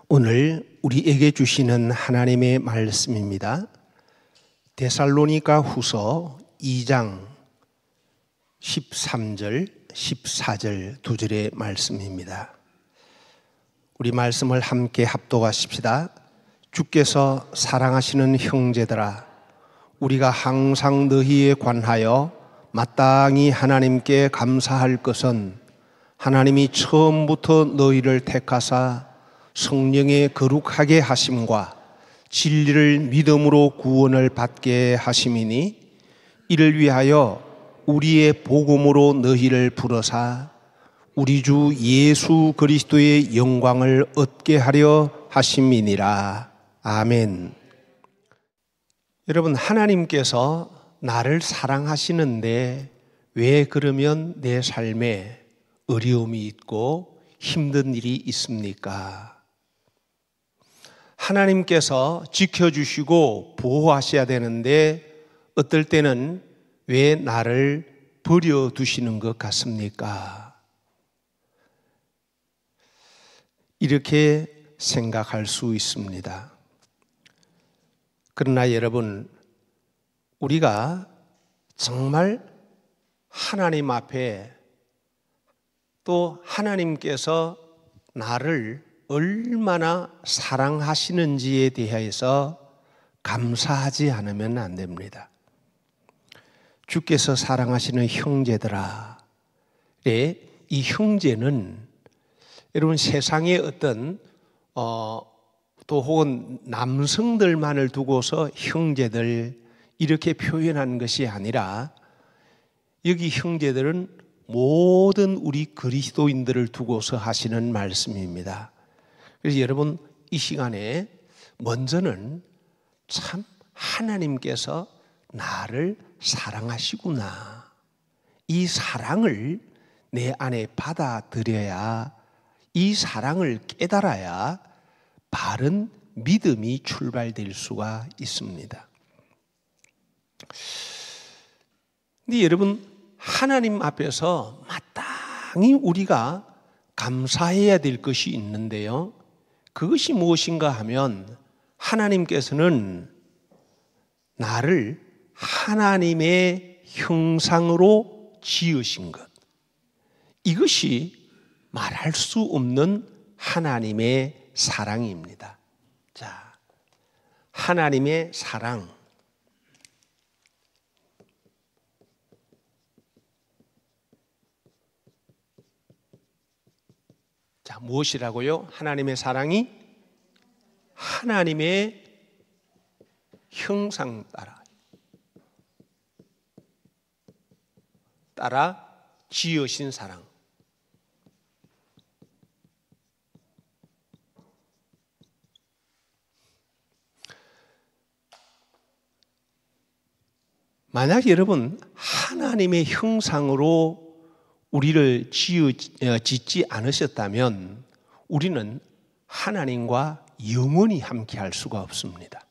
오늘 우리에게 주시는 하나님의 말씀입니다. 데살로니가 후서 2장 13절, 14절 두 절의 말씀입니다. 우리 말씀을 함께 합독하십시다. 주께서 사랑하시는 형제들아, 우리가 항상 너희에 관하여 마땅히 하나님께 감사할 것은 하나님이 처음부터 너희를 택하사 성령의 거룩하게 하심과 진리를 믿음으로 구원을 받게 하심이니, 이를 위하여 우리의 복음으로 너희를 부르사 우리 주 예수 그리스도의 영광을 얻게 하려 하심이니라. 아멘. 여러분, 하나님께서 나를 사랑하시는데 왜 그러면 내 삶에 어려움이 있고 힘든 일이 있습니까? 하나님께서 지켜주시고 보호하셔야 되는데 어떨 때는 왜 나를 버려두시는 것 같습니까? 이렇게 생각할 수 있습니다. 그러나 여러분, 우리가 정말 하나님 앞에 또 하나님께서 나를 얼마나 사랑하시는지에 대해서 감사하지 않으면 안 됩니다. 주께서 사랑하시는 형제들아, 이 형제는 여러분 세상의 어떤 또 혹은 남성들만을 두고서 형제들 이렇게 표현한 것이 아니라, 여기 형제들은 모든 우리 그리스도인들을 두고서 하시는 말씀입니다. 그래서 여러분, 이 시간에 먼저는 참 하나님께서 나를 사랑하시구나, 이 사랑을 내 안에 받아들여야, 이 사랑을 깨달아야 바른 믿음이 출발될 수가 있습니다. 근데 여러분, 하나님 앞에서 마땅히 우리가 감사해야 될 것이 있는데요, 그것이 무엇인가 하면, 하나님께서는 나를 하나님의 형상으로 지으신 것, 이것이 말할 수 없는 하나님의 사랑입니다. 자, 하나님의 사랑. 자, 무엇이라고요? 하나님의 사랑이 하나님의 형상 따라 지으신 사랑. 만약 여러분 하나님의 형상으로 우리를 짓지 않으셨다면 우리는 하나님과 영원히 함께 할 수가 없습니다.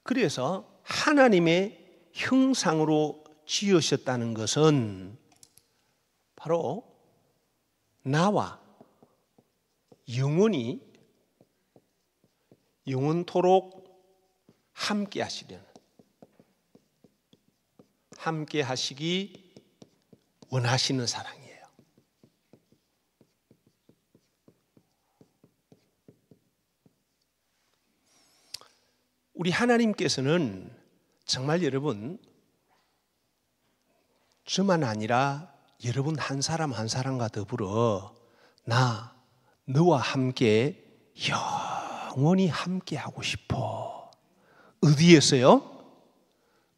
그래서 하나님의 형상으로 지으셨다는 것은 바로 나와 영원토록 함께 하시려는, 함께 하시기 원하시는 사랑이에요. 우리 하나님께서는 정말 여러분, 저만 아니라 여러분 한 사람 한 사람과 더불어 너와 함께 영원히 함께 하고 싶어. 어디에서요?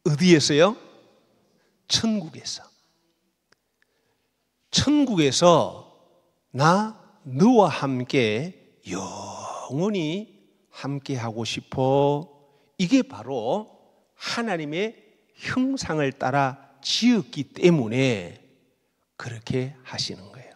어디에서요? 천국에서. 천국에서 너와 함께 영원히 함께 하고 싶어. 이게 바로 하나님의 형상을 따라 지었기 때문에 그렇게 하시는 거예요.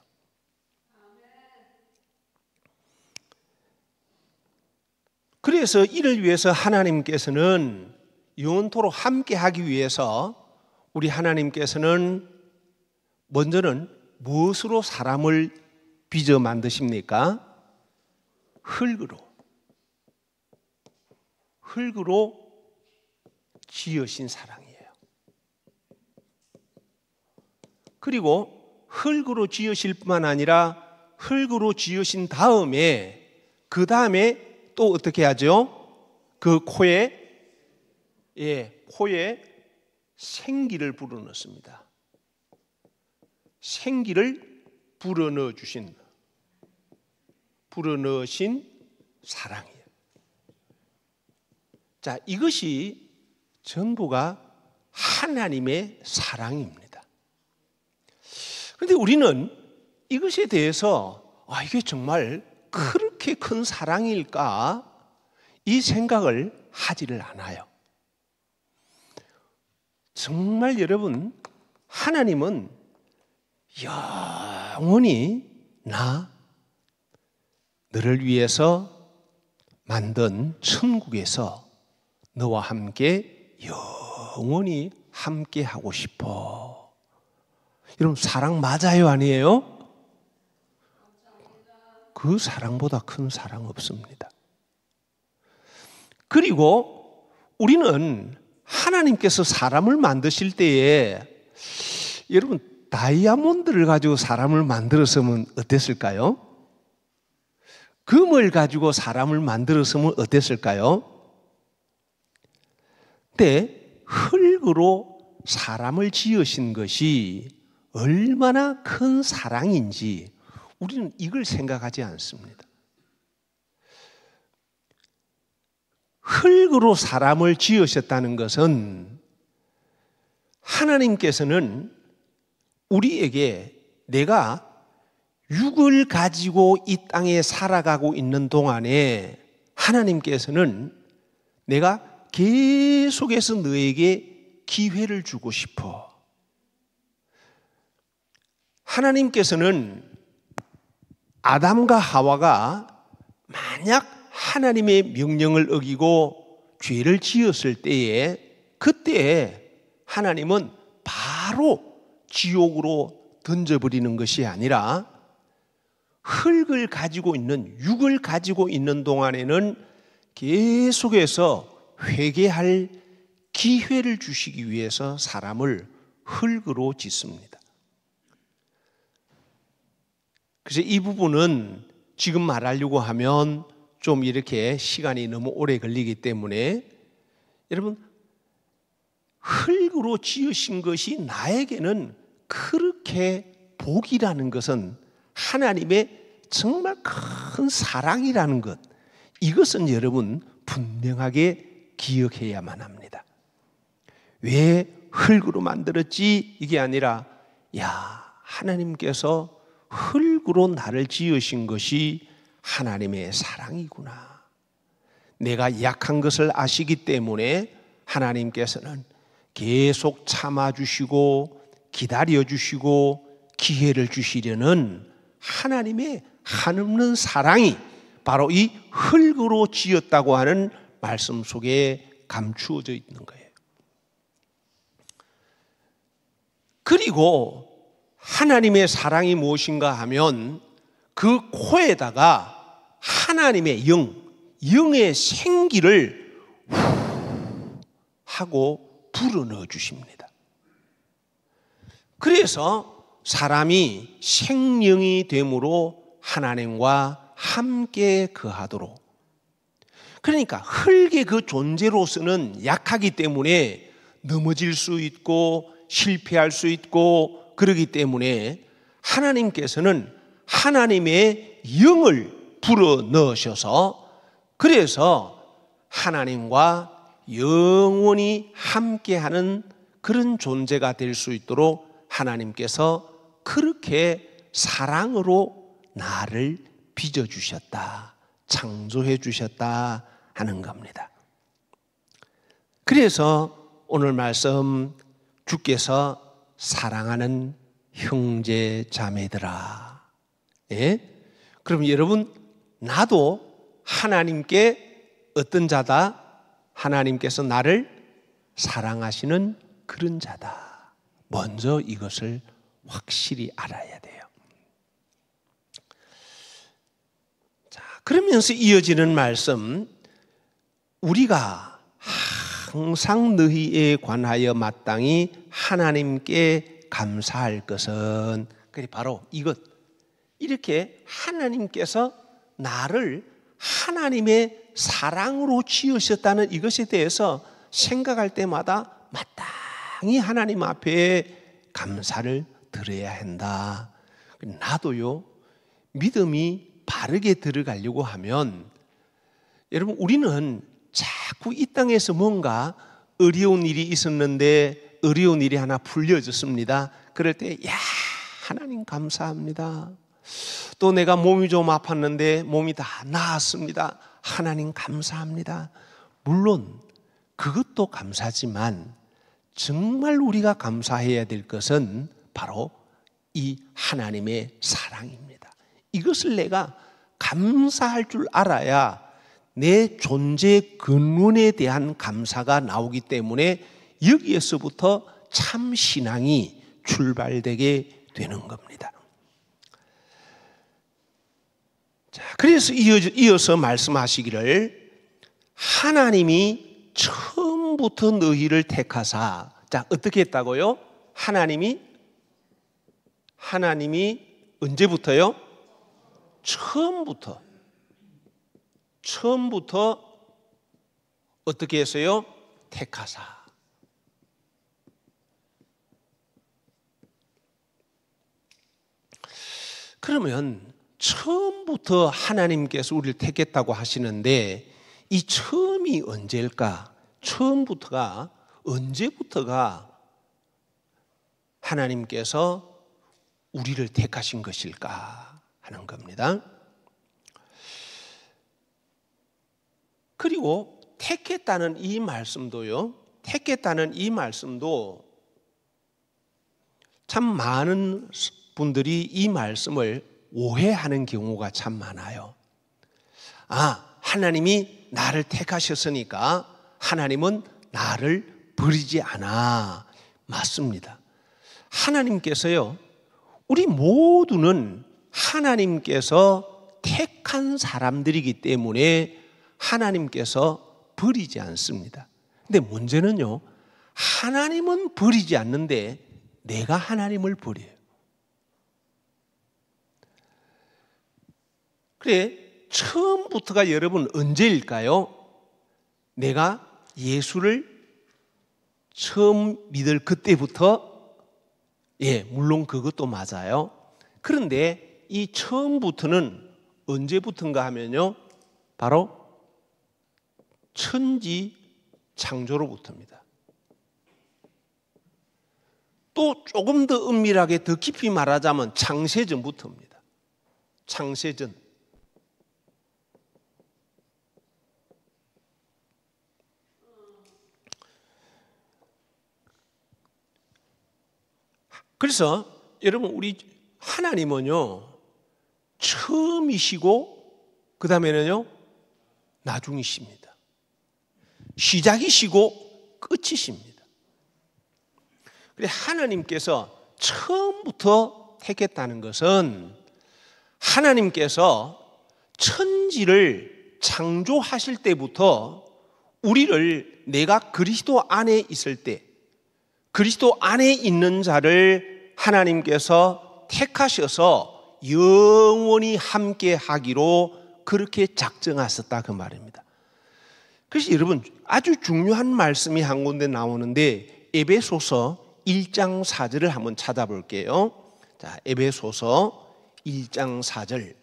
그래서 이를 위해서 하나님께서는 영원토록 함께 하기 위해서 우리 하나님께서는 먼저는 무엇으로 사람을 빚어 만드십니까? 흙으로 지으신 사랑이에요. 그리고 흙으로 지으실 뿐만 아니라 흙으로 지으신 다음에 그 다음에 또 어떻게 하죠? 그 코에 생기를 불어넣습니다. 생기를 불어넣으신 사랑이에요. 자, 이것이 전부가 하나님의 사랑입니다. 그런데 우리는 이것에 대해서 이게 정말 그렇게 큰 사랑일까? 이 생각을 하지를 않아요. 정말 여러분, 하나님은 영원히 너를 위해서 만든 천국에서 너와 함께 영원히 함께 하고 싶어. 여러분, 사랑 맞아요, 아니에요? 그 사랑보다 큰 사랑 없습니다. 그리고 우리는 하나님께서 사람을 만드실 때에 여러분, 다이아몬드를 가지고 사람을 만들었으면 어땠을까요? 금을 가지고 사람을 만들었으면 어땠을까요? 근데 흙으로 사람을 지으신 것이 얼마나 큰 사랑인지 우리는 이걸 생각하지 않습니다. 흙으로 사람을 지으셨다는 것은 하나님께서는 우리에게 내가 육을 가지고 이 땅에 살아가고 있는 동안에 하나님께서는 내가 계속해서 너에게 기회를 주고 싶어. 하나님께서는 아담과 하와가 만약 하나님의 명령을 어기고 죄를 지었을 때에 그때 하나님은 바로 지옥으로 던져버리는 것이 아니라 흙을 가지고 있는, 육을 가지고 있는 동안에는 계속해서 회개할 기회를 주시기 위해서 사람을 흙으로 짓습니다. 그래서 이 부분은 지금 말하려고 하면 좀 이렇게 시간이 너무 오래 걸리기 때문에 여러분, 흙으로 지으신 것이 나에게는 그렇게 복이라는 것은 하나님의 정말 큰 사랑이라는 것, 이것은 여러분 분명하게 기억해야만 합니다. 왜 흙으로 만들었지? 이게 아니라 하나님께서 흙으로 나를 지으신 것이 하나님의 사랑이구나. 내가 약한 것을 아시기 때문에 하나님께서는 계속 참아주시고 기다려주시고 기회를 주시려는 하나님의 한없는 사랑이 바로 이 흙으로 지었다고 하는 말씀 속에 감추어져 있는 거예요. 그리고 하나님의 사랑이 무엇인가 하면 그 코에다가 하나님의 영의 생기를 하고 불어넣어 주십니다. 그래서 사람이 생명이 됨으로 하나님과 함께 거하도록. 그러니까 흙의 그 존재로서는 약하기 때문에 넘어질 수 있고 실패할 수 있고 그러기 때문에 하나님께서는 하나님의 영을 불어넣으셔서 그래서 하나님과 영원히 함께하는 그런 존재가 될 수 있도록 하나님께서 그렇게 사랑으로 나를 빚어주셨다, 창조해 주셨다 하는 겁니다. 그래서 오늘 말씀 주께서 사랑하는 형제 자매들아, 그럼 여러분, 나도 하나님께 어떤 자다? 하나님께서 나를 사랑하시는 그런 자다. 먼저 이것을 확실히 알아야 돼요. 그러면서 이어지는 말씀, 우리가 항상 너희에 관하여 마땅히 하나님께 감사할 것은, 그게 바로 이것. 이렇게 하나님께서 나를 하나님의 사랑으로 지으셨다는 이것에 대해서 생각할 때마다 마땅히 하나님 앞에 감사를 드려야 한다. 나도요, 믿음이 바르게 들어가려고 하면, 여러분, 우리는 자꾸 이 땅에서 뭔가 어려운 일이 있었는데 어려운 일이 하나 풀려졌습니다. 그럴 때 야, 하나님 감사합니다. 또 내가 몸이 좀 아팠는데 몸이 다 나았습니다. 하나님 감사합니다. 물론 그것도 감사지만 정말 우리가 감사해야 될 것은 바로 이 하나님의 사랑입니다. 이것을 내가 감사할 줄 알아야 내 존재 근원에 대한 감사가 나오기 때문에 여기에서부터 참 신앙이 출발되게 되는 겁니다. 자, 그래서 이어서 말씀하시기를 하나님이 처음부터 너희를 택하사, 자, 어떻게 했다고요? 하나님이 언제부터요? 처음부터 어떻게 했어요? 택하사. 그러면 처음부터 하나님께서 우리를 택했다고 하시는데 이 처음이 언제일까? 처음부터가 언제부터가 하나님께서 우리를 택하신 것일까 하는 겁니다. 그리고 택했다는 이 말씀도요, 택했다는 이 말씀도 참 많은 분들이 이 말씀을 오해하는 경우가 참 많아요. 아, 하나님이 나를 택하셨으니까 하나님은 나를 버리지 않아. 맞습니다. 하나님께서요, 우리 모두는 하나님께서 택한 사람들이기 때문에 하나님께서 버리지 않습니다. 근데 문제는요, 하나님은 버리지 않는데 내가 하나님을 버려요. 그래, 처음부터가 여러분 언제일까요? 내가 예수를 처음 믿을 그때부터, 예, 물론 그것도 맞아요. 그런데 이 처음부터는 언제부터인가 하면요, 바로 천지 창조로부터입니다. 또 조금 더 은밀하게 더 깊이 말하자면 창세전부터입니다. 창세전. 그래서 여러분, 우리 하나님은요, 처음이시고 그 다음에는요, 나중이십니다. 시작이시고 끝이십니다. 그래, 하나님께서 처음부터 택했다는 것은 하나님께서 천지를 창조하실 때부터 우리를 내가 그리스도 안에 있을 때, 그리스도 안에 있는 자를 하나님께서 택하셔서 영원히 함께 하기로 그렇게 작정하셨다, 그 말입니다. 그래서 여러분, 아주 중요한 말씀이 한 군데 나오는데 에베소서 1장 4절을 한번 찾아볼게요. 자, 에베소서 1장 4절.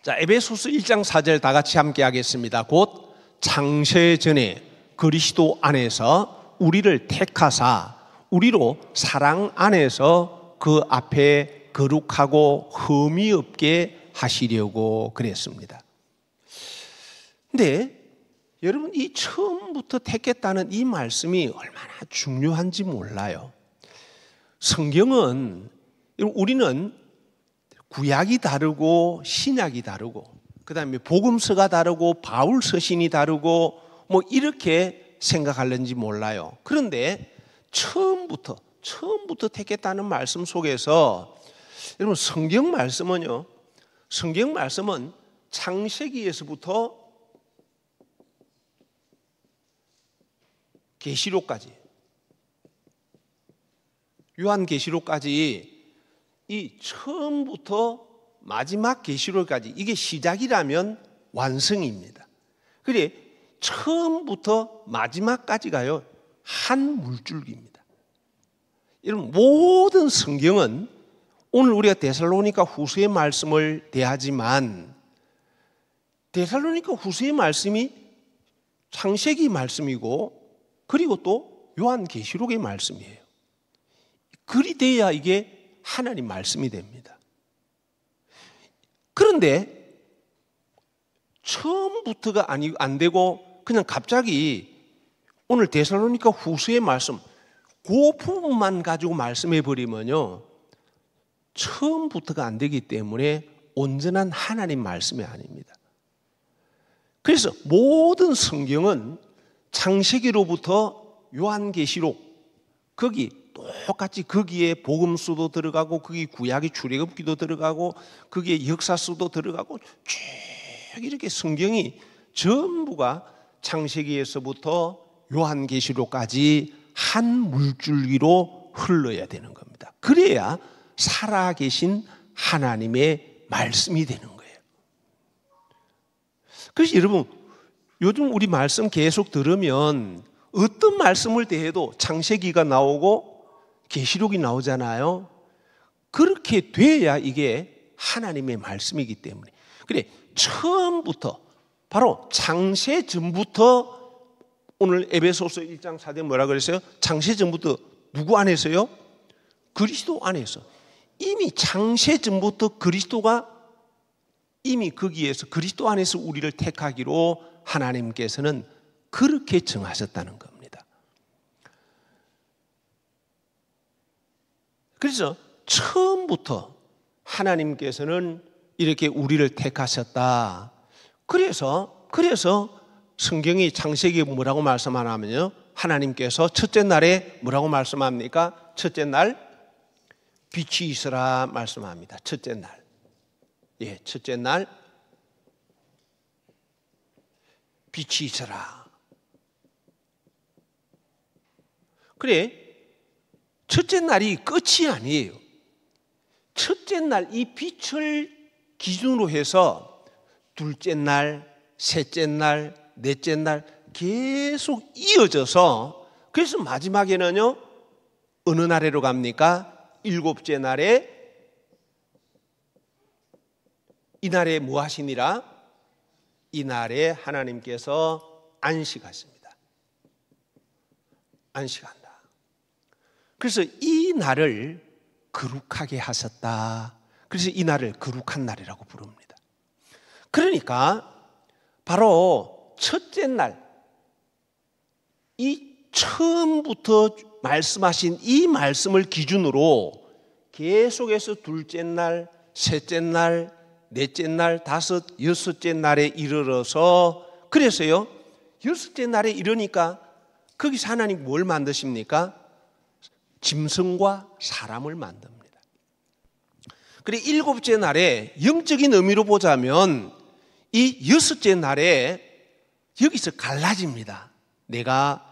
자, 에베소서 1장 4절 다 같이 함께 하겠습니다. 곧 창세전에 그리스도 안에서 우리를 택하사 우리로 사랑 안에서 그 앞에 거룩하고 흠이 없게 하시려고 그랬습니다. 근데 여러분, 이 처음부터 택했다는 이 말씀이 얼마나 중요한지 몰라요. 성경은, 우리는 구약이 다르고 신약이 다르고 그 다음에 복음서가 다르고 바울 서신이 다르고 뭐 이렇게 생각하는지 몰라요. 그런데 처음부터 처음부터 택했다는 말씀 속에서 여러분 성경 말씀은요, 성경 말씀은 창세기에서부터 계시록까지, 요한계시록까지 이 처음부터 마지막 계시록까지 이게 시작이라면 완성입니다. 그래 처음부터 마지막까지가요 한 물줄기입니다. 여러분 모든 성경은 오늘 우리가 데살로니가 후서의 말씀을 대하지만 데살로니가 후서의 말씀이 창세기 말씀이고 그리고 또 요한계시록의 말씀이에요. 그리 돼야 이게 하나님 말씀이 됩니다. 그런데 처음부터가 안 되고 그냥 갑자기 오늘 데살로니가 후서의 말씀 그 부분만 가지고 말씀해 버리면요 처음부터가 안 되기 때문에 온전한 하나님 말씀이 아닙니다. 그래서 모든 성경은 창세기로부터 요한계시록 거기 똑같이 거기에 복음서도 들어가고 거기 구약의 출애굽기도 들어가고 거기에 역사서도 들어가고 쭉 이렇게 성경이 전부가 창세기에서부터 요한계시록까지 한 물줄기로 흘러야 되는 겁니다. 그래야 살아계신 하나님의 말씀이 되는 거예요. 그래서 여러분 요즘 우리 말씀 계속 들으면 어떤 말씀을 대해도 창세기가 나오고 계시록이 나오잖아요. 그렇게 돼야 이게 하나님의 말씀이기 때문에 그래 처음부터 바로 창세 전부터 오늘 에베소서 1장 4절 뭐라 그랬어요? 창세 전부터 누구 안에서요? 그리스도 안에서 이미 창세 전부터 그리스도가 이미 거기에서 그리스도 안에서 우리를 택하기로 하나님께서는 그렇게 정하셨다는 겁니다. 그래서 처음부터 하나님께서는 이렇게 우리를 택하셨다. 그래서 성경이 창세기에 뭐라고 말씀하냐면요. 하나님께서 첫째 날에 뭐라고 말씀합니까? 첫째 날 빛이 있으라 말씀합니다. 첫째 날. 예, 첫째 날 빛이 있으라. 그래, 첫째 날이 끝이 아니에요. 첫째 날 이 빛을 기준으로 해서 둘째 날, 셋째 날, 넷째 날 계속 이어져서 그래서 마지막에는요 어느 날에로 갑니까? 일곱째 날에 이날에 뭐 하시니라? 이날에 하나님께서 안식하십니다. 안식한다. 그래서 이 날을 거룩하게 하셨다. 그래서 이 날을 거룩한 날이라고 부릅니다. 그러니까 바로 첫째 날, 이 처음부터 말씀하신 이 말씀을 기준으로 계속해서 둘째 날, 셋째 날, 넷째 날, 다섯, 여섯째 날에 이르러서 그래서요 여섯째 날에 이르니까 거기서 하나님 뭘 만드십니까? 짐승과 사람을 만듭니다. 그래 일곱째 날에 영적인 의미로 보자면 이 여섯째 날에 여기서 갈라집니다. 내가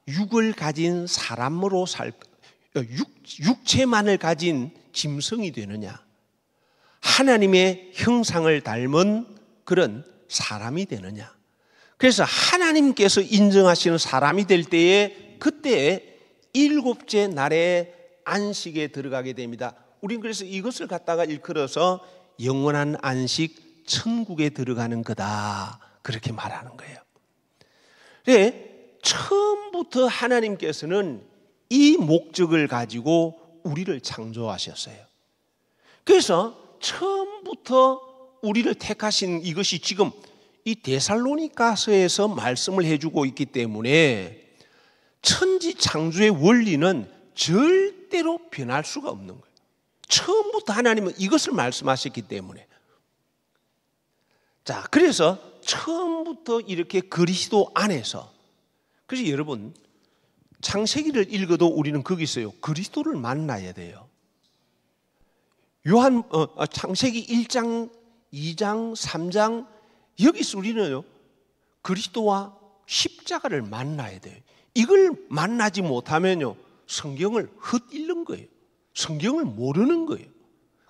육을 가진 사람으로 육체만을 가진 짐승이 되느냐, 하나님의 형상을 닮은 그런 사람이 되느냐. 그래서 하나님께서 인정하시는 사람이 될 때에 그때 일곱째 날에 안식에 들어가게 됩니다. 우리는 그래서 이것을 갖다가 일컬어서 영원한 안식 천국에 들어가는 거다 그렇게 말하는 거예요. 네, 처음부터 하나님께서는 이 목적을 가지고 우리를 창조하셨어요. 그래서 처음부터 우리를 택하신 이것이 지금 이 데살로니가서에서 말씀을 해주고 있기 때문에 천지 창조의 원리는 절대로 변할 수가 없는 거예요. 처음부터 하나님은 이것을 말씀하셨기 때문에. 자, 그래서 처음부터 이렇게 그리스도 안에서, 그래서 여러분 창세기를 읽어도 우리는 거기 있어요. 그리스도를 만나야 돼요. 창세기 1장, 2장, 3장 여기서 우리는요 그리스도와 십자가를 만나야 돼요. 이걸 만나지 못하면요 성경을 헛읽는 거예요. 성경을 모르는 거예요.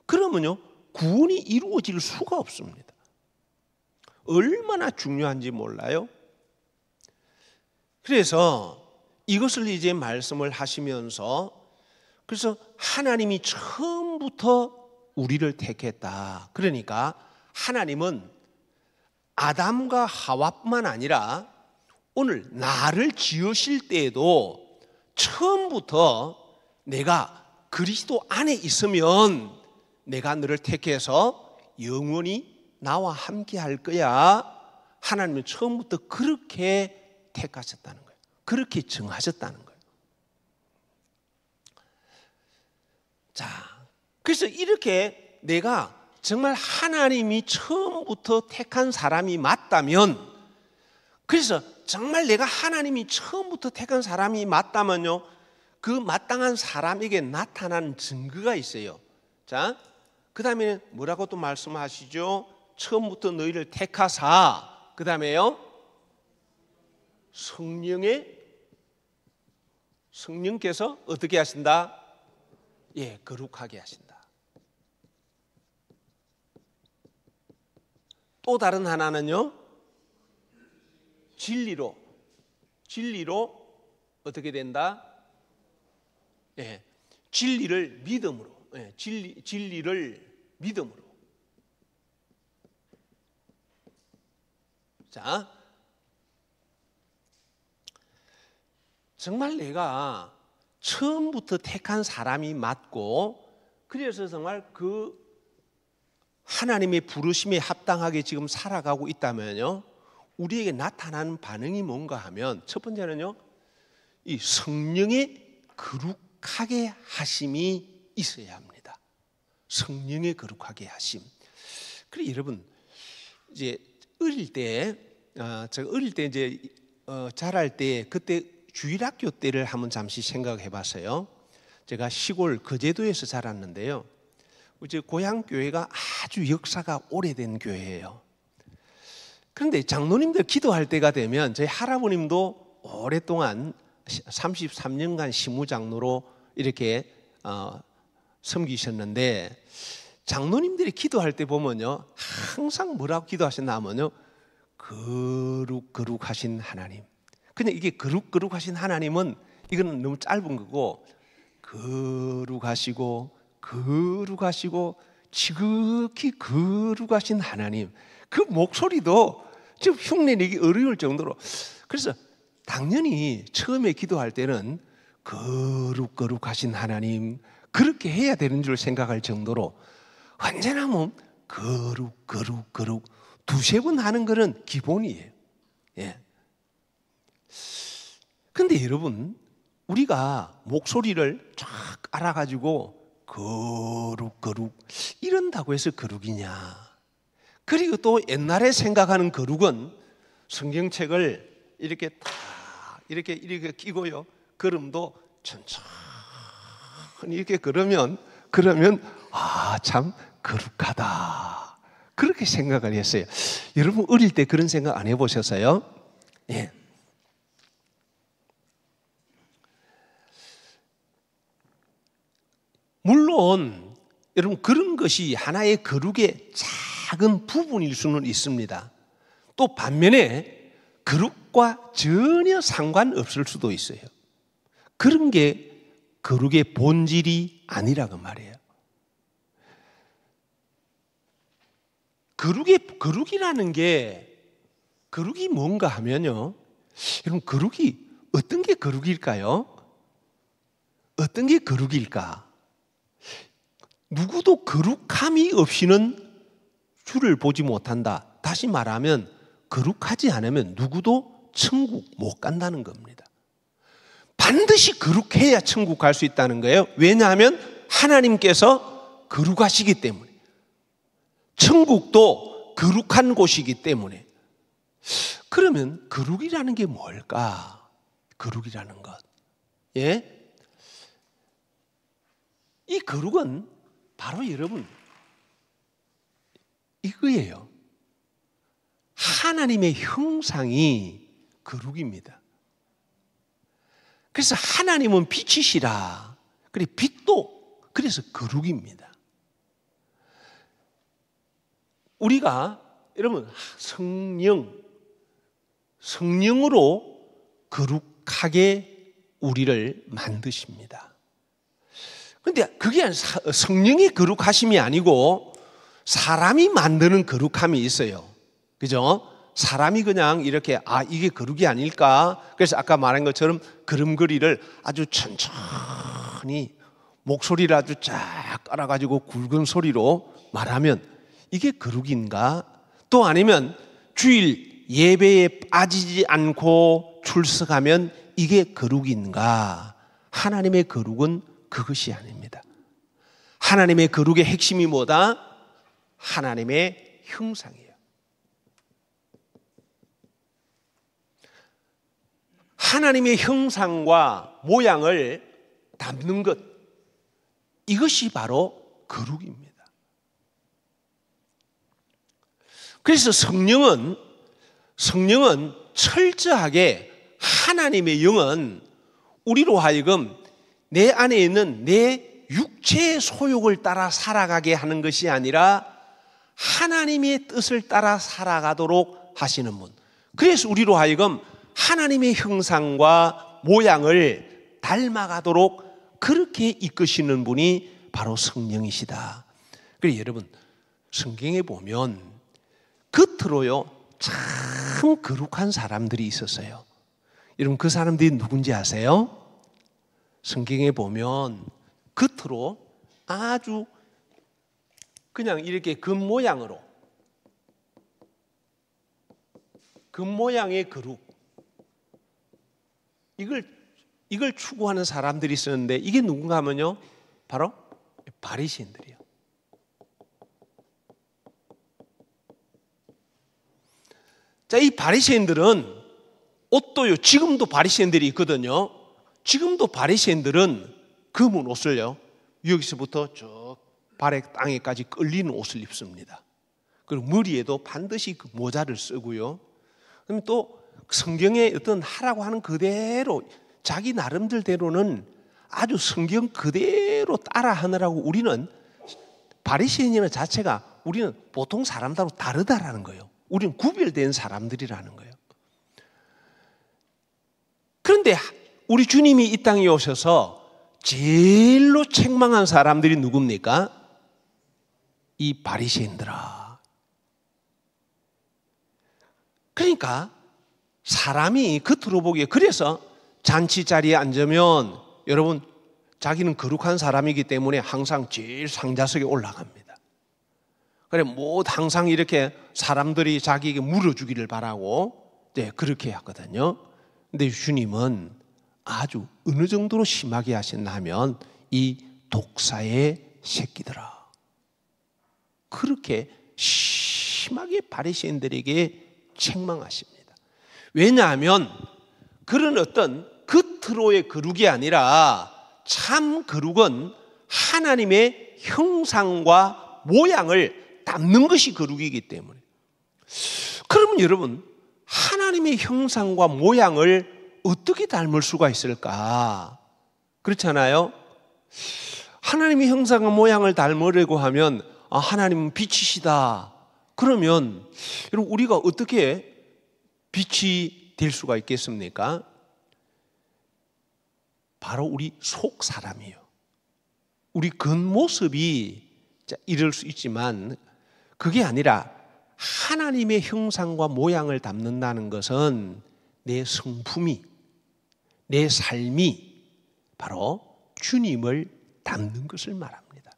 그러면요 구원이 이루어질 수가 없습니다. 얼마나 중요한지 몰라요? 그래서 이것을 이제 말씀을 하시면서 그래서 하나님이 처음부터 우리를 택했다. 그러니까 하나님은 아담과 하와뿐만 아니라 오늘 나를 지으실 때에도 처음부터 내가 그리스도 안에 있으면 내가 너를 택해서 영원히 나와 함께 할 거야. 하나님은 처음부터 그렇게 택하셨다는 거예요. 그렇게 정하셨다는 거예요. 자, 그래서 이렇게 내가 정말 하나님이 처음부터 택한 사람이 맞다면, 그래서 정말 내가 하나님이 처음부터 택한 사람이 맞다면요, 그 마땅한 사람에게 나타난 증거가 있어요. 자, 그 다음에 뭐라고 또 말씀하시죠? 처음부터 너희를 택하사, 그 다음에요 성령께서 어떻게 하신다? 예, 거룩하게 하신다. 또 다른 하나는요, 진리로 어떻게 된다? 예, 진리를 믿음으로, 예, 진리를 믿음으로. 자, 정말 내가 처음부터 택한 사람이 맞고, 그래서 정말 그 하나님의 부르심에 합당하게 지금 살아가고 있다면요, 우리에게 나타나는 반응이 뭔가 하면, 첫 번째는요, 이 성령의 거룩하게 하심이 있어야 합니다. 성령의 거룩하게 하심. 그래 여러분, 이제 어릴 때, 제가 어릴 때 이제 자랄 때 그때 주일학교 때를 한번 잠시 생각해 봤어요. 제가 시골 거제도에서 자랐는데요. 이제 고향 교회가 아주 역사가 오래된 교회예요. 그런데 장로님들 기도할 때가 되면 저희 할아버님도 오랫동안 33년간 시무장로로 이렇게 섬기셨는데, 장로님들이 기도할 때 보면요 항상 뭐라고 기도하셨나 하면요, 거룩하신 하나님. 그냥 이게 거룩하신 하나님은 이거는 너무 짧은 거고, 거룩하시고 지극히 거룩하신 하나님, 그 목소리도 좀 흉내내기 어려울 정도로. 그래서 당연히 처음에 기도할 때는 거룩하신 하나님 그렇게 해야 되는 줄 생각할 정도로, 언제나 뭐 거룩 두세 번 하는 거는 기본이에요. 예. 근데 여러분, 우리가 목소리를 쫙 알아가지고 거룩 이런다고 해서 거룩이냐? 그리고 또 옛날에 생각하는 거룩은 성경책을 이렇게 다 이렇게 끼고요, 걸음도 천천히 이렇게 그러면 참 거룩하다, 그렇게 생각을 했어요. 여러분 어릴 때 그런 생각 안 해보셨어요? 예. 물론 여러분 그런 것이 하나의 거룩의 작은 부분일 수는 있습니다. 또 반면에 거룩과 전혀 상관없을 수도 있어요. 그런 게 거룩의 본질이 아니라고 말이에요. 거룩이라는 게, 거룩이 뭔가 하면요, 여러분 거룩이 어떤 게 거룩일까요? 어떤 게 거룩일까? 누구도 거룩함이 없이는 주를 보지 못한다. 다시 말하면 거룩하지 않으면 누구도 천국 못 간다는 겁니다. 반드시 거룩해야 천국 갈 수 있다는 거예요. 왜냐하면 하나님께서 거룩하시기 때문에, 천국도 거룩한 곳이기 때문에. 그러면 거룩이라는 게 뭘까? 거룩이라는 것, 예? 이 거룩은 바로 여러분 이거예요. 하나님의 형상이 거룩입니다. 그래서 하나님은 빛이시라. 그래 빛도 그래서 거룩입니다. 우리가 여러분 성령으로 거룩하게 우리를 만드십니다. 그런데 그게 성령의 거룩하심이 아니고 사람이 만드는 거룩함이 있어요. 그죠? 사람이 그냥 이렇게 이게 거룩이 아닐까? 그래서 아까 말한 것처럼 걸음걸이를 아주 천천히 목소리를 아주 쫙 깔아가지고 굵은 소리로 말하면 이게 거룩인가? 또 아니면 주일 예배에 빠지지 않고 출석하면 이게 거룩인가? 하나님의 거룩은 그것이 아닙니다. 하나님의 거룩의 핵심이 뭐다? 하나님의 형상이에요. 하나님의 형상과 모양을 담는 것, 이것이 바로 거룩입니다. 그래서 성령은 철저하게 하나님의 영은 우리로 하여금 내 안에 있는 내 육체의 소욕을 따라 살아가게 하는 것이 아니라 하나님의 뜻을 따라 살아가도록 하시는 분. 그래서 우리로 하여금 하나님의 형상과 모양을 닮아가도록 그렇게 이끄시는 분이 바로 성령이시다. 그래서 여러분 성경에 보면 겉으로요 참 거룩한 사람들이 있었어요. 여러분 그 사람들이 누군지 아세요? 성경에 보면 겉으로 아주 그냥 이렇게 금 모양의 거룩, 이걸 추구하는 사람들이 있었는데 이게 누군가 하면요 바로 바리새인들이요. 자, 이 바리새인들은 옷도요 지금도 바리새인들이 있거든요. 지금도 바리새인들은 검은 옷을요 여기서부터 저 발의 땅에까지 끌리는 옷을 입습니다. 그리고 머리에도 반드시 그 모자를 쓰고요. 그럼 또 성경에 어떤 하라고 하는 그대로 자기 나름대로는 아주 성경 그대로 따라 하느라고 우리는 바리새인이라는 자체가 우리는 보통 사람들하고 다르다라는 거예요. 우리는 구별된 사람들이라는 거예요. 그런데 우리 주님이 이 땅에 오셔서 제일로 책망한 사람들이 누굽니까? 이 바리새인들아. 그러니까 사람이 겉으로 보기에 그래서 잔치 자리에 앉으면 여러분 자기는 거룩한 사람이기 때문에 항상 제일 상자석에 올라갑니다. 그래 항상 이렇게 사람들이 자기에게 물어주기를 바라고 그렇게 하거든요. 근데 주님은 아주 어느 정도로 심하게 하셨나 하면 이 독사의 새끼들아, 그렇게 심하게 바리새인들에게 책망하십니다. 왜냐하면 그런 어떤 겉으로의 거룩이 아니라 참 거룩은 하나님의 형상과 모양을 담는 것이 거룩이기 때문에. 그러면 여러분 하나님의 형상과 모양을 어떻게 닮을 수가 있을까? 그렇잖아요. 하나님의 형상과 모양을 닮으려고 하면 하나님은 빛이시다. 그러면 여러분 우리가 어떻게 빛이 될 수가 있겠습니까? 바로 우리 속 사람이에요. 우리 겉모습이 이럴 수 있지만 그게 아니라 하나님의 형상과 모양을 담는다는 것은 내 성품이, 내 삶이 바로 주님을 담는 것을 말합니다.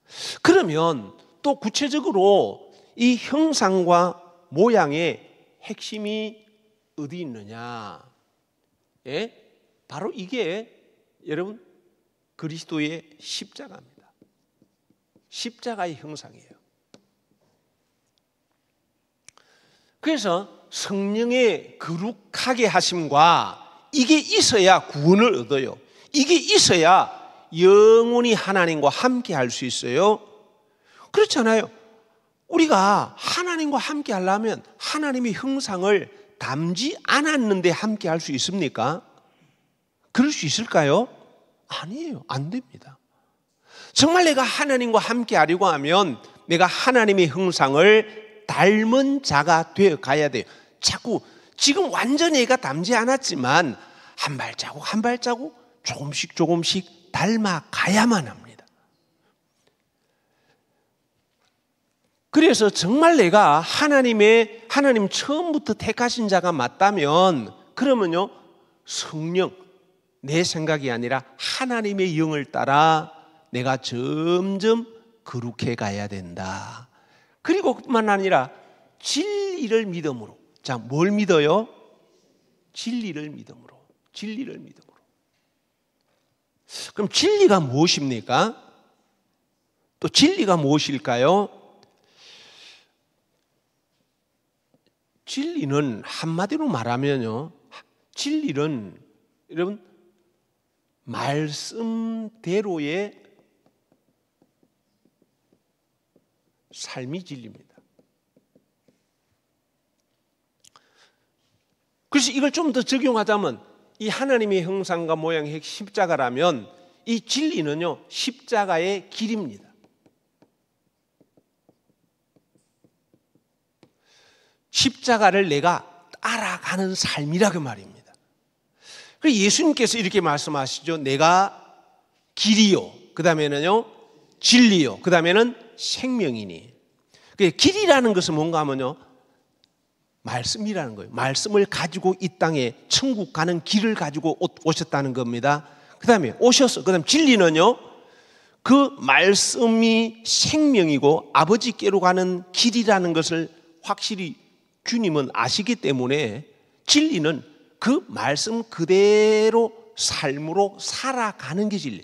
그러면 또 구체적으로 이 형상과 모양의 핵심이 어디 있느냐? 바로 이게 여러분 그리스도의 십자가입니다. 십자가의 형상이에요. 그래서 성령의 거룩하게 하심과 이게 있어야 구원을 얻어요. 이게 있어야 영원히 하나님과 함께 할 수 있어요. 그렇잖아요. 우리가 하나님과 함께 하려면 하나님의 형상을 닮지 않았는데 함께 할 수 있습니까? 그럴 수 있을까요? 아니에요. 안 됩니다. 정말 내가 하나님과 함께 하려고 하면 내가 하나님의 형상을 닮은 자가 되어 가야 돼요. 자꾸 지금 완전히 애가 닮지 않았지만 한 발자국 한 발자국 조금씩 조금씩 닮아 가야만 합니다. 그래서 정말 내가 하나님 처음부터 택하신 자가 맞다면 그러면요 성령 내 생각이 아니라 하나님의 영을 따라 내가 점점 거룩해 가야 된다. 그리고 그뿐만 아니라 진리를 믿음으로. 자, 뭘 믿어요? 진리를 믿음으로. 진리를 믿음으로. 그럼 진리가 무엇입니까? 또 진리가 무엇일까요? 진리는 한마디로 말하면요. 진리는 여러분 말씀대로의 삶이 진리입니다. 그래서 이걸 좀 더 적용하자면 이 하나님의 형상과 모양의 십자가라면 이 진리는요 십자가의 길입니다. 십자가를 내가 따라가는 삶이라 그 말입니다. 그래서 예수님께서 이렇게 말씀하시죠. 내가 길이요. 그 다음에는요 진리요. 그 다음에는 생명이니. 길이라는 것은 뭔가 하면요 말씀이라는 거예요. 말씀을 가지고 이 땅에 천국 가는 길을 가지고 오셨다는 겁니다. 그 다음에 오셔서 그 다음 진리는요 그 말씀이 생명이고 아버지께로 가는 길이라는 것을 확실히 주님은 아시기 때문에 진리는 그 말씀 그대로 삶으로 살아가는 게 진리.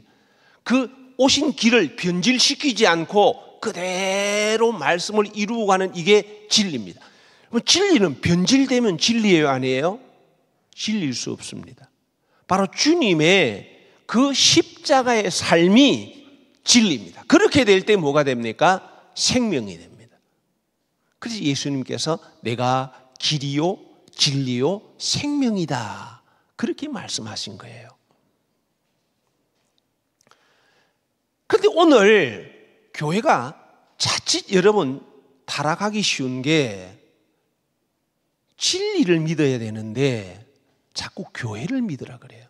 그 오신 길을 변질시키지 않고 그대로 말씀을 이루어가는 이게 진리입니다. 진리는 변질되면 진리예요, 아니에요? 진리일 수 없습니다. 바로 주님의 그 십자가의 삶이 진리입니다. 그렇게 될 때 뭐가 됩니까? 생명이 됩니다. 그래서 예수님께서 내가 길이요, 진리요, 생명이다. 그렇게 말씀하신 거예요. 그런데 오늘 교회가 자칫 여러분 타락하기 쉬운 게 진리를 믿어야 되는데 자꾸 교회를 믿으라 그래요.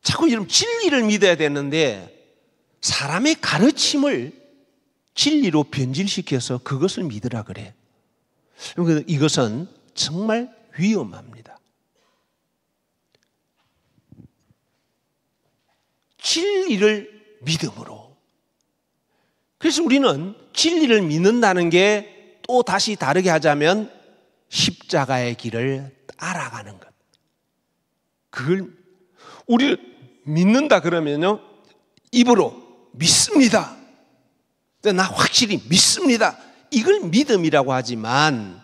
자꾸 여러분 진리를 믿어야 되는데 사람의 가르침을 진리로 변질시켜서 그것을 믿으라 그래. 이것은 정말 위험합니다. 진리를 믿음으로. 그래서 우리는 진리를 믿는다는 게 또 다시 다르게 하자면 십자가의 길을 따라가는 것. 그걸 우리를 믿는다 그러면요 입으로 믿습니다. 나 확실히 믿습니다. 이걸 믿음이라고 하지만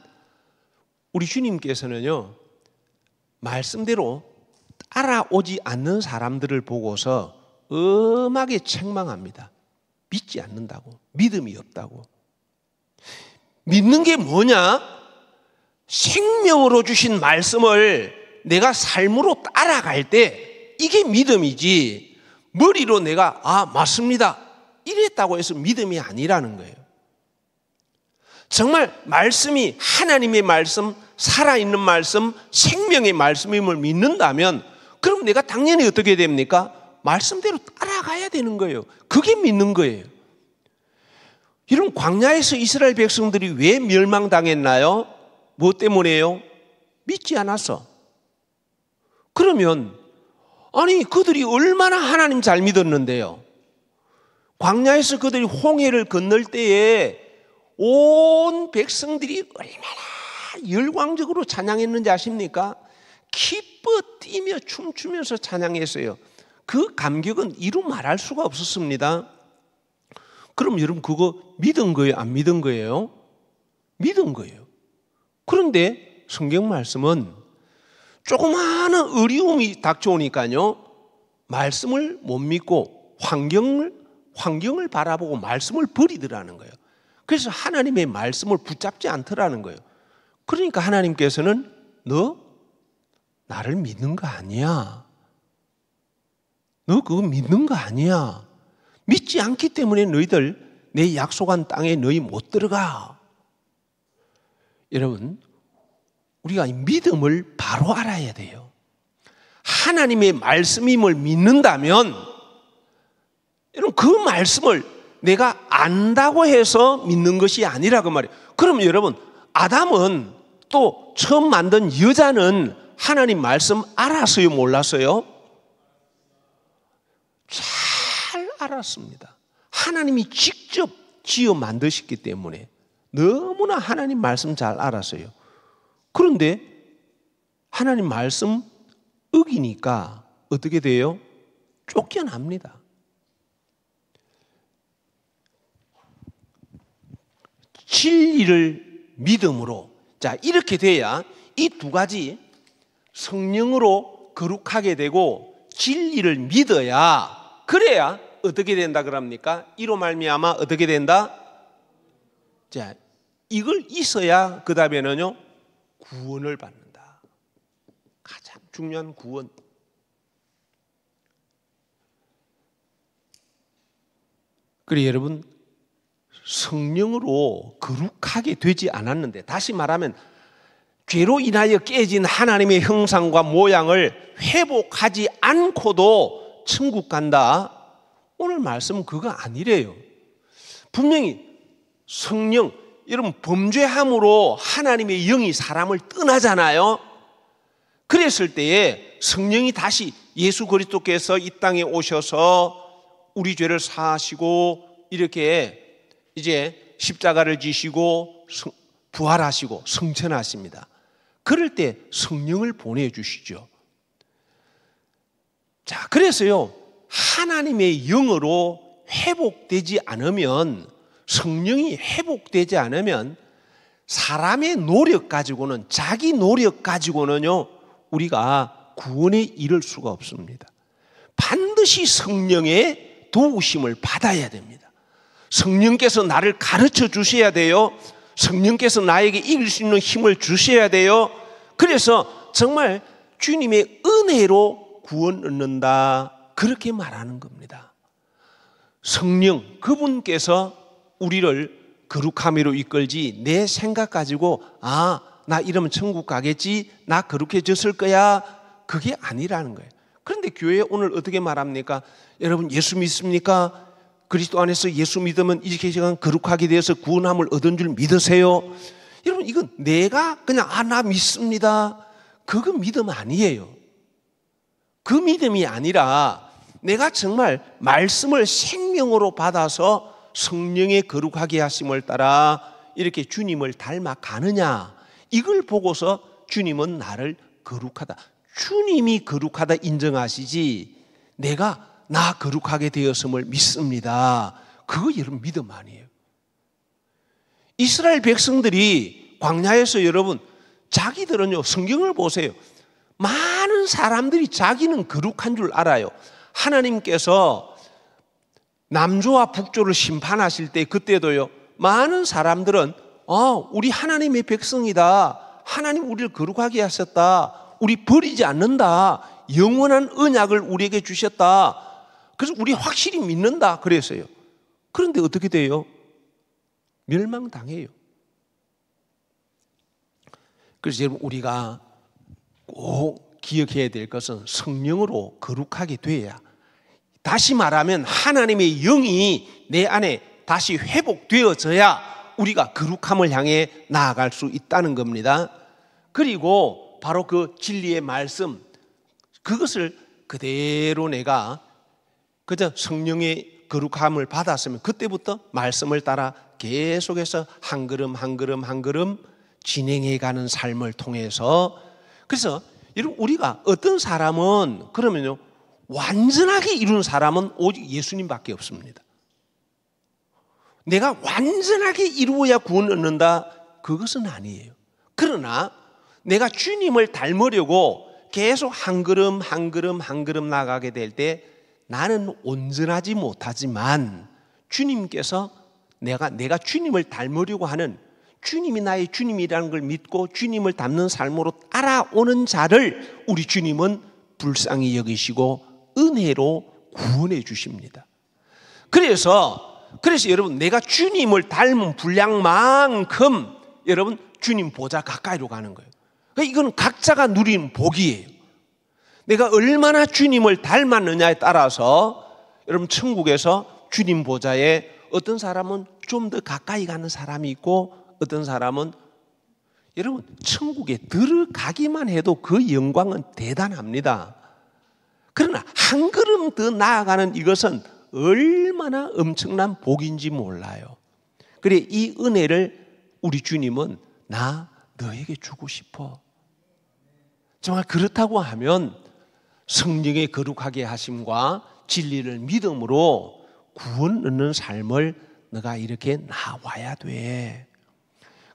우리 주님께서는요 말씀대로 따라오지 않는 사람들을 보고서 엄하게 책망합니다. 믿지 않는다고, 믿음이 없다고. 믿는 게 뭐냐? 생명으로 주신 말씀을 내가 삶으로 따라갈 때 이게 믿음이지, 머리로 내가 맞습니다 이랬다고 해서 믿음이 아니라는 거예요. 정말 말씀이 하나님의 말씀, 살아있는 말씀, 생명의 말씀임을 믿는다면 그럼 내가 당연히 어떻게 됩니까? 말씀대로 따라가야 되는 거예요. 그게 믿는 거예요. 여러분 광야에서 이스라엘 백성들이 왜 멸망당했나요? 무엇 때문에요? 믿지 않았어. 그러면 아니 그들이 얼마나 하나님 잘 믿었는데요. 광야에서 그들이 홍해를 건널 때에 온 백성들이 얼마나 열광적으로 찬양했는지 아십니까? 기뻐 뛰며 춤추면서 찬양했어요. 그 감격은 이루 말할 수가 없었습니다. 그럼 여러분 그거 믿은 거예요? 안 믿은 거예요? 믿은 거예요. 그런데 성경 말씀은 조그마한 어려움이 닥쳐오니까요, 말씀을 못 믿고 환경을 바라보고 말씀을 버리더라는 거예요. 그래서 하나님의 말씀을 붙잡지 않더라는 거예요. 그러니까 하나님께서는 너 나를 믿는 거 아니야. 너 그거 믿는 거 아니야. 믿지 않기 때문에 너희들 내 약속한 땅에 너희 못 들어가. 여러분, 우리가 이 믿음을 바로 알아야 돼요. 하나님의 말씀임을 믿는다면, 여러분, 그 말씀을 내가 안다고 해서 믿는 것이 아니라 그 말이에요. 그러면 여러분, 아담은 또 처음 만든 여자는 하나님 말씀 알았어요, 몰랐어요? 잘 알았습니다. 하나님이 직접 지어 만드셨기 때문에 너무나 하나님 말씀 잘 알았어요. 그런데 하나님 말씀 어기니까 어떻게 돼요? 쫓겨납니다. 진리를 믿음으로, 자, 이렇게 돼야 이 두 가지, 성령으로 거룩하게 되고 진리를 믿어야, 그래야 어떻게 된다 그럽니까? 이로 말미암아 어떻게 된다? 자, 이걸 있어야 그 다음에는요, 구원을 받는다. 가장 중요한 구원. 그래 여러분, 성령으로 거룩하게 되지 않았는데, 다시 말하면 죄로 인하여 깨진 하나님의 형상과 모양을 회복하지 않고도 천국 간다. 오늘 말씀은 그거 아니래요. 분명히 성령, 여러분 범죄함으로 하나님의 영이 사람을 떠나잖아요. 그랬을 때에 성령이 다시 예수 그리스도께서 이 땅에 오셔서 우리 죄를 사하시고 이렇게 이제 십자가를 지시고 부활하시고 승천하십니다. 그럴 때 성령을 보내주시죠. 자, 그래서요, 하나님의 영으로 회복되지 않으면, 성령이 회복되지 않으면 사람의 노력 가지고는, 자기 노력 가지고는요, 우리가 구원에 이를 수가 없습니다. 반드시 성령의 도우심을 받아야 됩니다. 성령께서 나를 가르쳐 주셔야 돼요. 성령께서 나에게 이길 수 있는 힘을 주셔야 돼요. 그래서 정말 주님의 은혜로 구원 얻는다, 그렇게 말하는 겁니다. 성령, 그분께서 우리를 거룩함으로 이끌지, 내 생각 가지고 나 이러면 천국 가겠지, 나 거룩해졌을 거야, 그게 아니라는 거예요. 그런데 교회 오늘 어떻게 말합니까? 여러분 예수 믿습니까? 그리스도 안에서 예수 믿으면 이렇게 시간 거룩하게 되어서 구원함을 얻은 줄 믿으세요? 여러분, 이건 내가 그냥 나 믿습니다, 그거 믿음 아니에요. 그 믿음이 아니라 내가 정말 말씀을 생명으로 받아서 성령의 거룩하게 하심을 따라 이렇게 주님을 닮아 가느냐, 이걸 보고서 주님은 나를 거룩하다, 주님이 거룩하다 인정하시지, 내가 나 거룩하게 되었음을 믿습니다, 그거 여러분 믿음 아니에요. 이스라엘 백성들이 광야에서 여러분, 자기들은요, 성경을 보세요, 많은 사람들이 자기는 거룩한 줄 알아요. 하나님께서 남조와 북조를 심판하실 때 그때도요, 많은 사람들은 우리 하나님의 백성이다, 하나님 우리를 거룩하게 하셨다, 우리 버리지 않는다, 영원한 언약을 우리에게 주셨다, 그래서 우리 확실히 믿는다 그랬어요. 그런데 어떻게 돼요? 멸망당해요. 그래서 여러분, 우리가 꼭 기억해야 될 것은 성령으로 거룩하게 돼야, 다시 말하면 하나님의 영이 내 안에 다시 회복되어져야 우리가 거룩함을 향해 나아갈 수 있다는 겁니다. 그리고 바로 그 진리의 말씀, 그것을 그대로 내가 그저 성령의 거룩함을 받았으면 그때부터 말씀을 따라 계속해서 한 걸음 한 걸음 한 걸음 진행해가는 삶을 통해서, 그래서 여러분, 우리가 어떤 사람은 그러면요, 완전하게 이룬 사람은 오직 예수님밖에 없습니다. 내가 완전하게 이루어야 구원 얻는다, 그것은 아니에요. 그러나 내가 주님을 닮으려고 계속 한 걸음 한 걸음 한 걸음 나가게 될 때 나는 온전하지 못하지만 주님께서 내가 주님을 닮으려고 하는, 주님이 나의 주님이라는 걸 믿고 주님을 닮는 삶으로 따라오는 자를 우리 주님은 불쌍히 여기시고 은혜로 구원해 주십니다. 그래서 여러분, 내가 주님을 닮은 분량만큼 여러분 주님 보좌 가까이로 가는 거예요. 그러니까 이건 각자가 누리는 복이에요. 내가 얼마나 주님을 닮았느냐에 따라서 여러분 천국에서 주님 보좌에 어떤 사람은 좀 더 가까이 가는 사람이 있고, 어떤 사람은, 여러분 천국에 들어가기만 해도 그 영광은 대단합니다. 그러나 한 걸음 더 나아가는 이것은 얼마나 엄청난 복인지 몰라요. 그래, 이 은혜를 우리 주님은 나 너에게 주고 싶어. 정말 그렇다고 하면 성령의 거룩하게 하심과 진리를 믿음으로 구원 얻는 삶을 너가 이렇게 나와야 돼.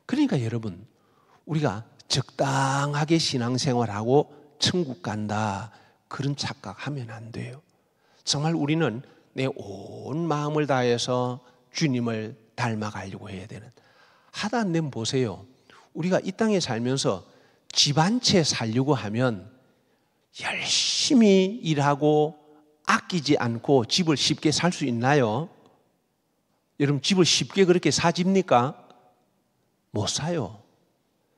그러니까 여러분, 우리가 적당하게 신앙생활하고 천국 간다, 그런 착각하면 안 돼요. 정말 우리는 내 온 마음을 다해서 주님을 닮아가려고 해야 되는, 하다 안 되면 보세요. 우리가 이 땅에 살면서 집 한 채 살려고 하면 열심히 일하고 아끼지 않고 집을 쉽게 살 수 있나요? 여러분, 집을 쉽게 그렇게 사집니까? 못 사요.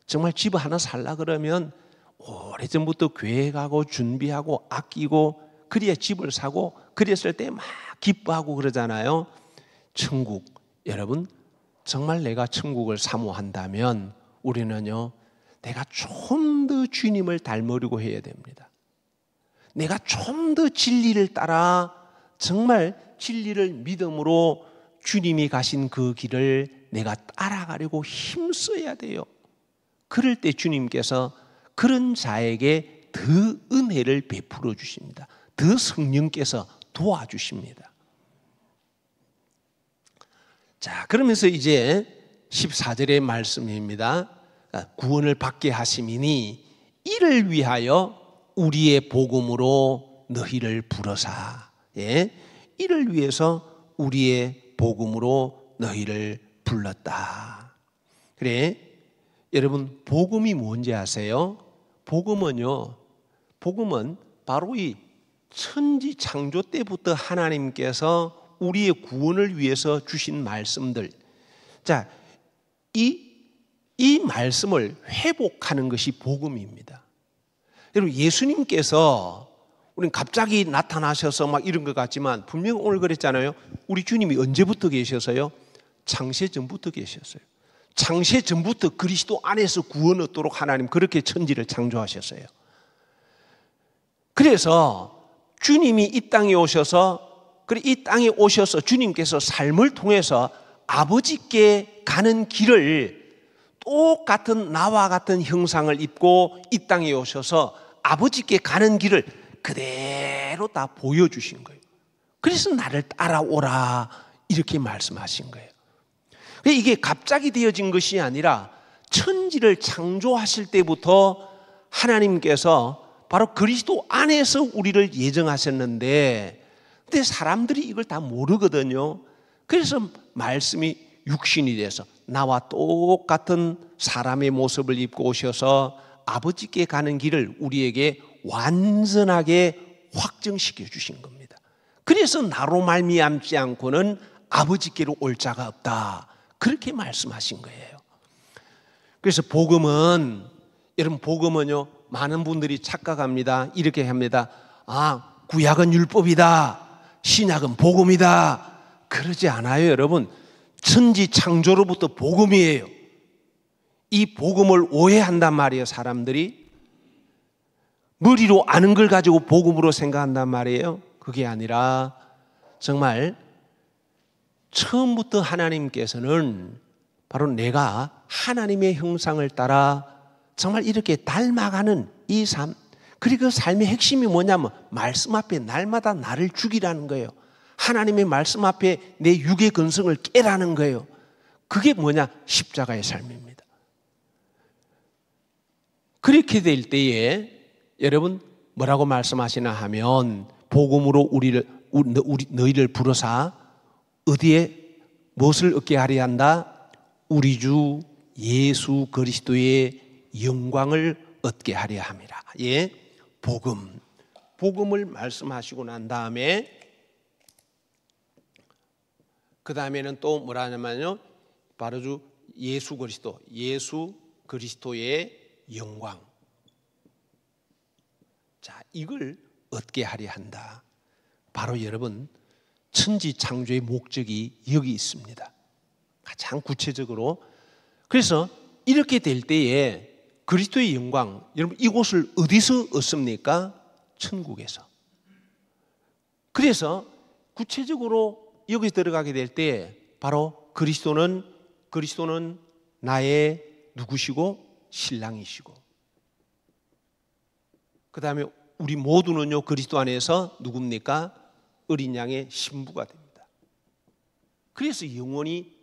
정말 집 하나 살라 그러면 오래전부터 계획하고 준비하고 아끼고 그래야 집을 사고, 그랬을 때 막 기뻐하고 그러잖아요. 천국, 여러분 정말 내가 천국을 사모한다면 우리는요, 내가 좀 더 주님을 닮으려고 해야 됩니다. 내가 좀 더 진리를 따라, 정말 진리를 믿음으로 주님이 가신 그 길을 내가 따라가려고 힘써야 돼요. 그럴 때 주님께서 그런 자에게 더 은혜를 베풀어 주십니다. 더 성령께서 도와주십니다. 자, 그러면서 이제 14절의 말씀입니다. 구원을 받게 하심이니 이를 위하여 우리의 복음으로 너희를 부르사. 예? 이를 위해서 우리의 복음으로 너희를 불렀다. 그래, 여러분 복음이 뭔지 아세요? 복음은 바로 이 천지 창조 때부터 하나님께서 우리의 구원을 위해서 주신 말씀들. 자, 이 말씀을 회복하는 것이 복음입니다. 여러분, 예수님께서 우리는 갑자기 나타나셔서 막 이런 것 같지만 분명 오늘 그랬잖아요. 우리 주님이 언제부터 계셔서요? 창세 전부터 계셨어요. 창세 전부터 그리스도 안에서 구원 얻도록 하나님 그렇게 천지를 창조하셨어요. 그래서 주님이 이 땅에 오셔서, 이 땅에 오셔서 주님께서 삶을 통해서 아버지께 가는 길을 똑같은 나와 같은 형상을 입고 이 땅에 오셔서 아버지께 가는 길을 그대로 다 보여주신 거예요. 그래서 나를 따라오라 이렇게 말씀하신 거예요. 이게 갑자기 되어진 것이 아니라 천지를 창조하실 때부터 하나님께서 바로 그리스도 안에서 우리를 예정하셨는데, 근데 사람들이 이걸 다 모르거든요. 그래서 말씀이 육신이 돼서 나와 똑같은 사람의 모습을 입고 오셔서 아버지께 가는 길을 우리에게 완전하게 확정시켜 주신 겁니다. 그래서 나로 말미암지 않고는 아버지께로 올 자가 없다, 그렇게 말씀하신 거예요. 그래서 복음은, 여러분 복음은요, 많은 분들이 착각합니다. 이렇게 합니다. 아, 구약은 율법이다, 신약은 복음이다. 그러지 않아요. 여러분, 천지 창조로부터 복음이에요. 이 복음을 오해한단 말이에요. 사람들이 머리로 아는 걸 가지고 복음으로 생각한단 말이에요. 그게 아니라 정말 처음부터 하나님께서는 바로 내가 하나님의 형상을 따라 정말 이렇게 닮아가는 이 삶, 그리고 그 삶의 핵심이 뭐냐면 말씀 앞에 날마다 나를 죽이라는 거예요. 하나님의 말씀 앞에 내 육의 근성을 깨라는 거예요. 그게 뭐냐? 십자가의 삶입니다. 그렇게 될 때에 여러분 뭐라고 말씀하시나 하면 복음으로 너희를 부르사 어디에 무엇을 얻게 하려 한다? 우리 주 예수 그리스도의 영광을 얻게 하려 함이라. 예, 복음을 말씀하시고 난 다음에 그 다음에는 또 뭐라 하냐면요, 바로 주 예수 그리스도의 영광. 자, 이걸 얻게 하려 한다. 바로 여러분 천지 창조의 목적이 여기 있습니다. 가장 구체적으로. 그래서 이렇게 될 때에 그리스도의 영광, 여러분 이곳을 어디서 얻습니까? 천국에서. 그래서 구체적으로 여기 들어가게 될 때 바로 그리스도는 나의 누구시고 신랑이시고, 그 다음에 우리 모두는요 그리스도 안에서 누굽니까? 어린 양의 신부가 됩니다. 그래서 영원히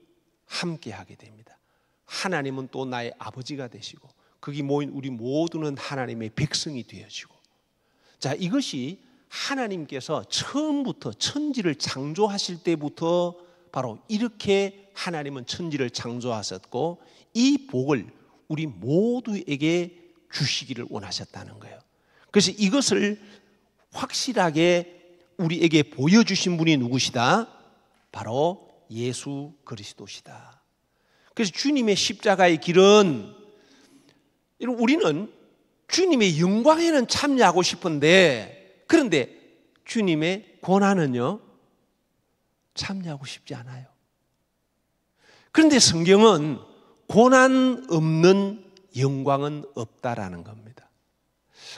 함께하게 됩니다. 하나님은 또 나의 아버지가 되시고 거기 모인 우리 모두는 하나님의 백성이 되어지고, 자, 이것이 하나님께서 처음부터 천지를 창조하실 때부터 바로 이렇게 하나님은 천지를 창조하셨고 이 복을 우리 모두에게 주시기를 원하셨다는 거예요. 그래서 이것을 확실하게 우리에게 보여주신 분이 누구시다? 바로 예수 그리스도시다. 그래서 주님의 십자가의 길은, 우리는 주님의 영광에는 참여하고 싶은데, 그런데 주님의 고난은요 참여하고 싶지 않아요. 그런데 성경은 고난 없는 영광은 없다라는 겁니다.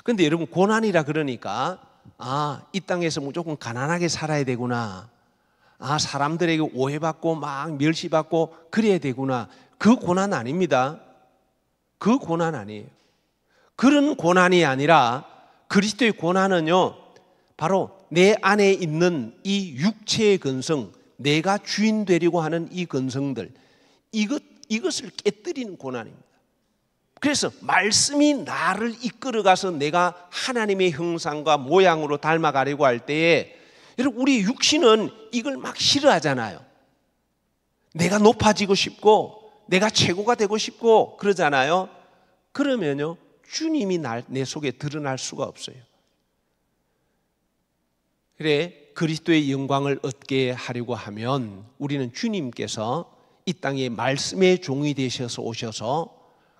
그런데 여러분 고난이라 그러니까 이 땅에서 무조건 가난하게 살아야 되구나, 사람들에게 오해받고 막 멸시받고 그래야 되구나, 그 고난 아닙니다. 그 고난 아니에요. 그런 고난이 아니라 그리스도의 고난은요 바로 내 안에 있는 이 육체의 근성, 내가 주인 되려고 하는 이 근성들, 이것을 깨뜨리는 고난입니다. 그래서 말씀이 나를 이끌어가서 내가 하나님의 형상과 모양으로 닮아가려고 할 때에, 여러분 우리 육신은 이걸 막 싫어하잖아요. 내가 높아지고 싶고 내가 최고가 되고 싶고 그러잖아요. 그러면요 주님이 내 속에 드러날 수가 없어요. 그래, 그리스도의 영광을 얻게 하려고 하면 우리는 주님께서 이 땅에 말씀의 종이 되셔서 오셔서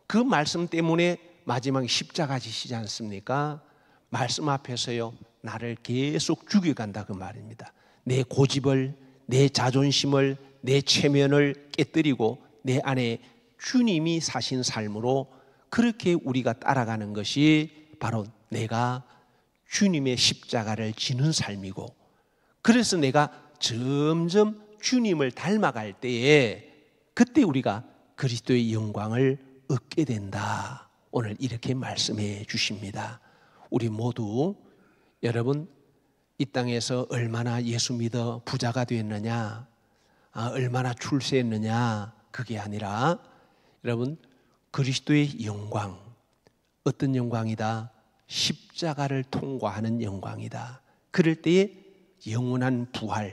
그 말씀 때문에 마지막에 십자가 지시지 않습니까? 말씀 앞에서요 나를 계속 죽여간다 그 말입니다. 내 고집을, 내 자존심을, 내 체면을 깨뜨리고 내 안에 주님이 사신 삶으로 그렇게 우리가 따라가는 것이 바로 내가 주님의 십자가를 지는 삶이고, 그래서 내가 점점 주님을 닮아갈 때에 그때 우리가 그리스도의 영광을 얻게 된다. 오늘 이렇게 말씀해 주십니다. 우리 모두 여러분 이 땅에서 얼마나 예수 믿어 부자가 됐느냐, 얼마나 출세했느냐, 그게 아니라 여러분 그리스도의 영광, 어떤 영광이다? 십자가를 통과하는 영광이다. 그럴 때에 영원한 부활,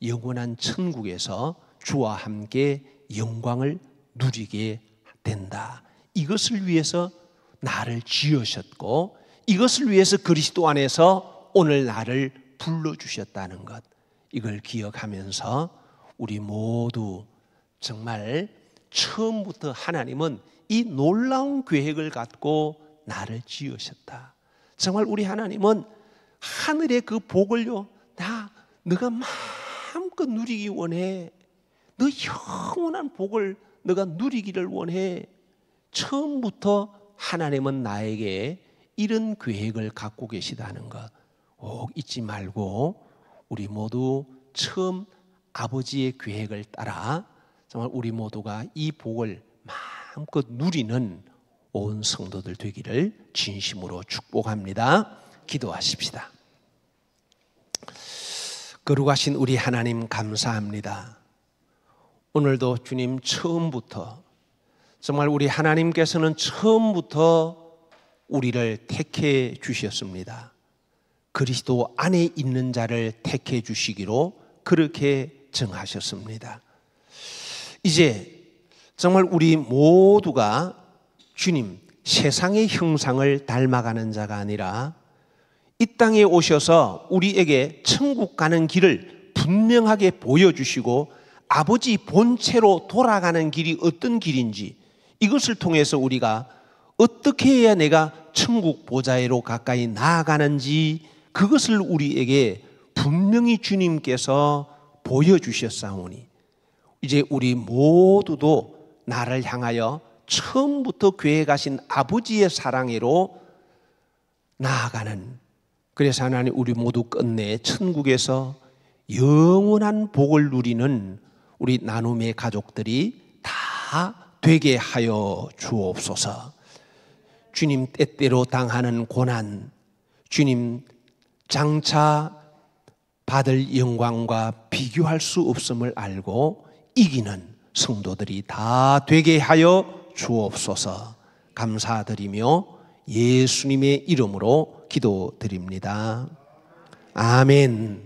영원한 천국에서 주와 함께 영광을 누리게 된다. 이것을 위해서 나를 지으셨고 이것을 위해서 그리스도 안에서 오늘 나를 불러주셨다는 것, 이걸 기억하면서 우리 모두 정말 처음부터 하나님은 이 놀라운 계획을 갖고 나를 지으셨다. 정말 우리 하나님은 하늘의 그 복을요 너가 마음껏 누리기 원해. 너 영원한 복을 너가 누리기를 원해. 처음부터 하나님은 나에게 이런 계획을 갖고 계시다는 것 꼭 잊지 말고 우리 모두 처음 아버지의 계획을 따라 정말 우리 모두가 이 복을 마음껏 누리는 온 성도들 되기를 진심으로 축복합니다. 기도하십시다. 거룩하신 우리 하나님 감사합니다. 오늘도 주님 처음부터 정말 우리 하나님께서는 처음부터 우리를 택해 주셨습니다. 그리스도 안에 있는 자를 택해 주시기로 그렇게 정하셨습니다. 이제 정말 우리 모두가 주님, 세상의 형상을 닮아가는 자가 아니라 이 땅에 오셔서 우리에게 천국 가는 길을 분명하게 보여주시고 아버지 본체로 돌아가는 길이 어떤 길인지, 이것을 통해서 우리가 어떻게 해야 내가 천국 보좌로 가까이 나아가는지 그것을 우리에게 분명히 주님께서 보여주셨사오니 이제 우리 모두도 나를 향하여 처음부터 교회 가신 아버지의 사랑으로 나아가는, 그래서 하나님 우리 모두 끝내 천국에서 영원한 복을 누리는 우리 나눔의 가족들이 다 되게 하여 주옵소서. 주님 때때로 당하는 고난, 주님 장차 받을 영광과 비교할 수 없음을 알고 이기는 성도들이 다 되게 하여 주옵소서. 감사드리며 예수님의 이름으로 기도드립니다. 아멘.